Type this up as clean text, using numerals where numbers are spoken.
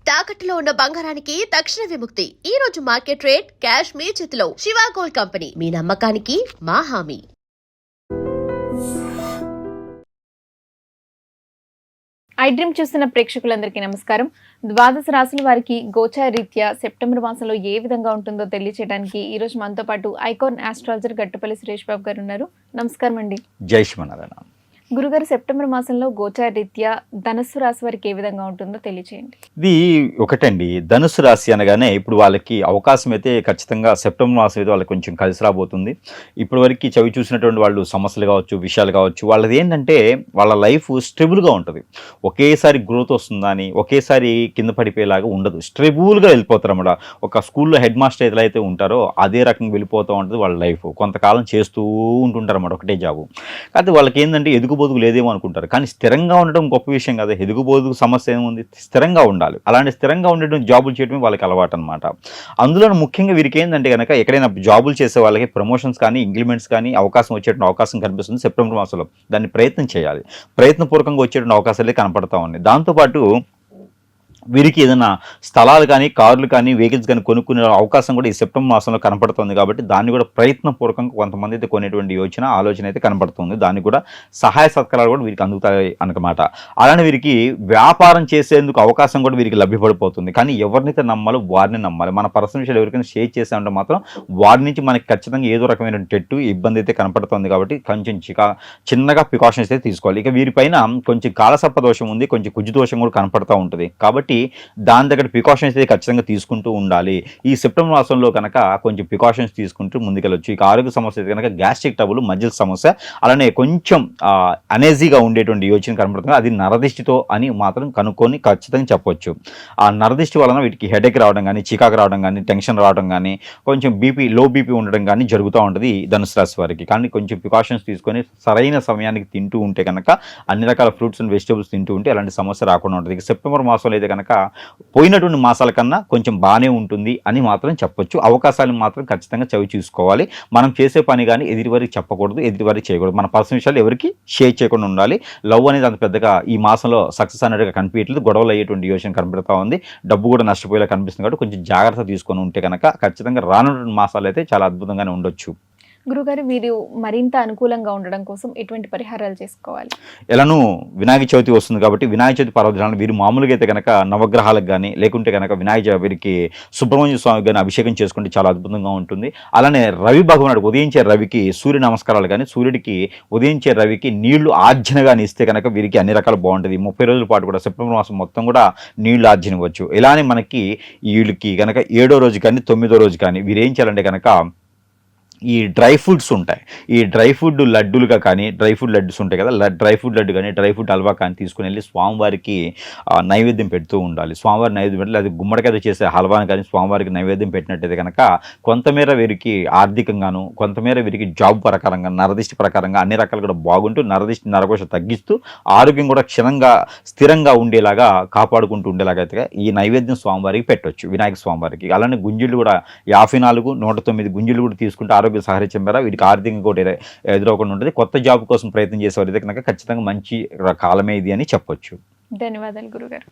తాకట్టులో ఉన్న బంగారానికి తక్షణ విముక్తి. ఈ రోజు మార్కెట్ రేట్ క్యాష్ మీ చేతిలో. శివ గోల్డ్ కంపెనీ, మీ నమ్మకానికి మా హామీ. ఐ డ్రీమ్ చూస్తున్న ప్రేక్షకులందరికీ నమస్కారం. ద్వాదశ రాశుల వారికి గోచార రీత్యా సెప్టెంబర్ మాసంలో ఏ విధంగా ఉంటుందో తెలియచేయడానికి ఈ రోజు మనతో పాటు ఐకాన్ ఆస్ట్రాలజర్ గట్టుపల్లి సురేష్ బాబు గారు ఉన్నారు. నమస్కారం అండి. జై శ్రీమన్నారాయణ. గురుగారు, సెప్టెంబర్ మాసంలో గోచార రీత్యా ధనుస్సు రాశి వారికి ఏ విధంగా ఉంటుందో తెలియచేయండి. ఇది ఒకటండి, ధనుసు రాశి అనగానే ఇప్పుడు వాళ్ళకి అవకాశం అయితే ఖచ్చితంగా సెప్టెంబర్ మాసం అయితే వాళ్ళకి కొంచెం కలిసి రాబోతుంది. ఇప్పటి వరకు చవి చూసినటువంటి వాళ్ళు సమస్యలు కావచ్చు, విషయాలు కావచ్చు, వాళ్ళది ఏంటంటే వాళ్ళ లైఫ్ స్టెబుల్గా ఉంటుంది. ఒకేసారి గ్రోత్ వస్తుందా అని ఒకేసారి కింద పడిపోయేలాగా ఉండదు. స్టెబుల్గా వెళ్ళిపోతారు అన్నమాట. ఒక స్కూల్లో హెడ్ మాస్టర్ ఏదైతే ఉంటారో అదే రకంగా వెళ్ళిపోతూ ఉంటుంది వాళ్ళ లైఫ్. కొంతకాలం చేస్తూ ఉంటుంటారు అన్నమాట ఒకటే జాబు. కాకపోతే వాళ్ళకి ఏంటంటే ఎదుగుబోదుగు లేదేమో అనుకుంటారు, కానీ స్థిరంగా ఉండడం గొప్ప విషయం కదా. ఎదుగుబోదుగు సమస్య ఏముంది, స్థిరంగా ఉండాలి. అలాంటి స్థిరంగా ఉండడం జాబులు చేయడమే వాళ్ళకి అలవాటు అనమాట. అందులో ముఖ్యంగా వీరికి ఏంటంటే కనుక ఎక్కడైనా జాబులు చేసే వాళ్ళకి ప్రమోషన్స్ కానీ ఇంక్రిమెంట్స్ కానీ అవకాశం వచ్చేటువంటి అవకాశం కనిపిస్తుంది సెప్టెంబర్ మాసంలో. దాన్ని ప్రయత్నం చేయాలి. ప్రయత్నపూర్వకంగా వచ్చేటువంటి అవకాశాలే కనపడతా ఉన్నాయి. దాంతోపాటు వీరికి ఏదైనా స్థలాలు కానీ కార్లు కానీ వెహికల్స్ కానీ కొనుక్కునే అవకాశం కూడా ఈ సెప్టెంబర్ మాసంలో కనపడుతుంది. కాబట్టి దాన్ని కూడా ప్రయత్నపూర్వకంగా కొంతమంది అయితే కొనేటువంటి ఆలోచన అయితే కనపడుతుంది. దాన్ని కూడా సహాయ సత్కారాలు కూడా వీరికి అందుతాయి అన్నమాట. అలానే వీరికి వ్యాపారం చేసేందుకు అవకాశం కూడా వీరికి లభ్యపడిపోతుంది. కానీ ఎవరినైతే నమ్మాలో వారిని నమ్మాలి. మన పర్సనల్ విషయాలు ఎవరికైనా షేర్ చేసామంటే మాత్రం వారి నుంచి మనకి ఖచ్చితంగా ఏదో రకమైన ఇబ్బంది అయితే కనపడుతుంది. కాబట్టి కొంచెం చిన్నగా ప్రికాషన్స్ అయితే తీసుకోవాలి. ఇక వీరిపైన కొంచెం కాలసర్ప దోషం ఉంది, కొంచెం కుజు దోషం కూడా కనపడుతూ ఉంటుంది. కాబట్టి దాని దగ్గర ప్రికాషన్స్ అయితే ఖచ్చితంగా తీసుకుంటూ ఉండాలి. ఈ సెప్టెంబర్ మాసంలో కనుక కొంచెం ప్రికాషన్స్ తీసుకుంటూ ముందుకెళ్ళొచ్చు. ఇక ఆరోగ్య సమస్య అయితే కనుక గ్యాస్ట్రిక్ ట్రబుల్, మజిల్ సమస్య, అలానే కొంచెం అనేజీగా ఉండేటువంటి యోచన కనపడుతుంది. అది నరదిష్టితో అని మాత్రం కనుక్కొని ఖచ్చితంగా చెప్పొచ్చు. ఆ నరదిష్టి వలన వీటికి హెడేక్ రావడం కానీ, చికాకు రావడం కానీ, టెన్షన్ రావడం కానీ, కొంచెం లో బీపీ ఉండడం కానీ జరుగుతూ ఉంటుంది ధనుసు రాశి వారికి. కానీ కొంచెం ప్రికాషన్స్ తీసుకొని సరైన సమయానికి తింటూ ఉంటే కనుక, అన్ని రకాల ఫ్రూట్స్ అండ్ వెజిటబుల్స్ తింటూ ఉంటే అలాంటి సమస్య రాకుండా ఉంటుంది. ఇక సెప్టెంబర్ మాసంలో అయితే కనుక పోయినటువంటి మాసాల కన్నా కొంచెం బాగానే ఉంటుంది అని మాత్రం చెప్పొచ్చు. అవకాశాలు మాత్రం ఖచ్చితంగా చవి చూసుకోవాలి. మనం చేసే పని కానీ ఎదుటివారికి చెప్పకూడదు, ఎదుటివారికి చేయకూడదు. మన పర్సనల్ విషయాలు ఎవరికి షేర్ చేయకుండా ఉండాలి. లవ్ అనేది అంత పెద్దగా ఈ మాసంలో సక్సెస్ అనేట్టుగా కనిపించట్లేదు. గొడవలు అయ్యేటువంటి యోచన కనబడుతూ ఉంది. డబ్బు కూడా నష్టపోయేలా కనిపిస్తుంది. కాబట్టి కొంచెం జాగ్రత్త తీసుకొని ఉంటే కనుక ఖచ్చితంగా రానున్న మాసాలు అయితే చాలా అద్భుతంగానే ఉండొచ్చు. గురుగారు, వీరు మరింత అనుకూలంగా ఉండడం కోసం ఎటువంటి పరిహారాలు చేసుకోవాలి? ఎలానూ వినాయక చవితి వస్తుంది కాబట్టి వినాయక చవితి పర్వదినాలు వీరు మామూలుగా అయితే కనుక నవగ్రహాలకు కానీ, లేకుంటే కనుక వీరికి సుబ్రహ్మణ్య స్వామికి కానీ అభిషేకం చేసుకుంటే చాలా అద్భుతంగా ఉంటుంది. అలానే రవి భగవానుడు ఉదయించే రవికి సూర్య నమస్కారాలు కానీ, సూర్యుడికి ఉదయించే రవికి నీళ్లు ఆర్జన కానీ ఇస్తే కనుక వీరికి అన్ని రకాలు బాగుంటుంది. 30 రోజుల పాటు కూడా సెప్టెంబర్ మాసం మొత్తం కూడా నీళ్లు ఆర్జన ఇవ్వచ్చు. ఇలానే మనకి వీళ్ళకి కనుక 7వ రోజు కానీ 9వ రోజు కానీ వీరు ఏం చేయాలంటే కనుక ఈ డ్రై ఫ్రూట్స్ ఉంటాయి. ఈ డ్రై ఫ్రూట్ లడ్డులుగా కానీ, డ్రై ఫ్రూట్ లడ్డుస్ ఉంటాయి కదా, డ్రై ఫ్రూట్ లడ్డు కానీ, డ్రై ఫ్రూట్ హల్వా కానీ తీసుకుని వెళ్ళి స్వామివారికి నైవేద్యం పెడుతూ ఉండాలి. స్వామివారి నైవేద్యం పెట్టి అది గుమ్మడికాయ చేసే హల్వాని కానీ స్వామివారికి నైవేద్యం పెట్టినట్టయితే కనుక కొంతమేర వీరికి ఆర్థికంగాను, కొంతమేర వీరికి జాబ్ ప్రకారంగా, నరదిష్టి ప్రకారంగా అన్ని రకాలు కూడా బాగుంటూ నరదిష్టి నరకోశ తగ్గిస్తూ ఆరోగ్యం కూడా క్షణంగా స్థిరంగా ఉండేలాగా కాపాడుకుంటూ ఉండేలాగా అయితే ఈ నైవేద్యం స్వామివారికి పెట్టవచ్చు, వినాయక స్వామివారికి. అలానే గుంజులు కూడా 54, 109 గుంజులు కూడా తీసుకుంటే ఆరోగ్య సహరించడం ద్వారా వీటికి ఆర్థికంగా కూడా ఎదురవకుండా ఉంటుంది. కొత్త జాబ్ కోసం ప్రయత్నం చేసేవారు అయితే కనుక ఖచ్చితంగా మంచి కాలమే ఇది అని చెప్పొచ్చు. ధన్యవాదాలు గురుగారు.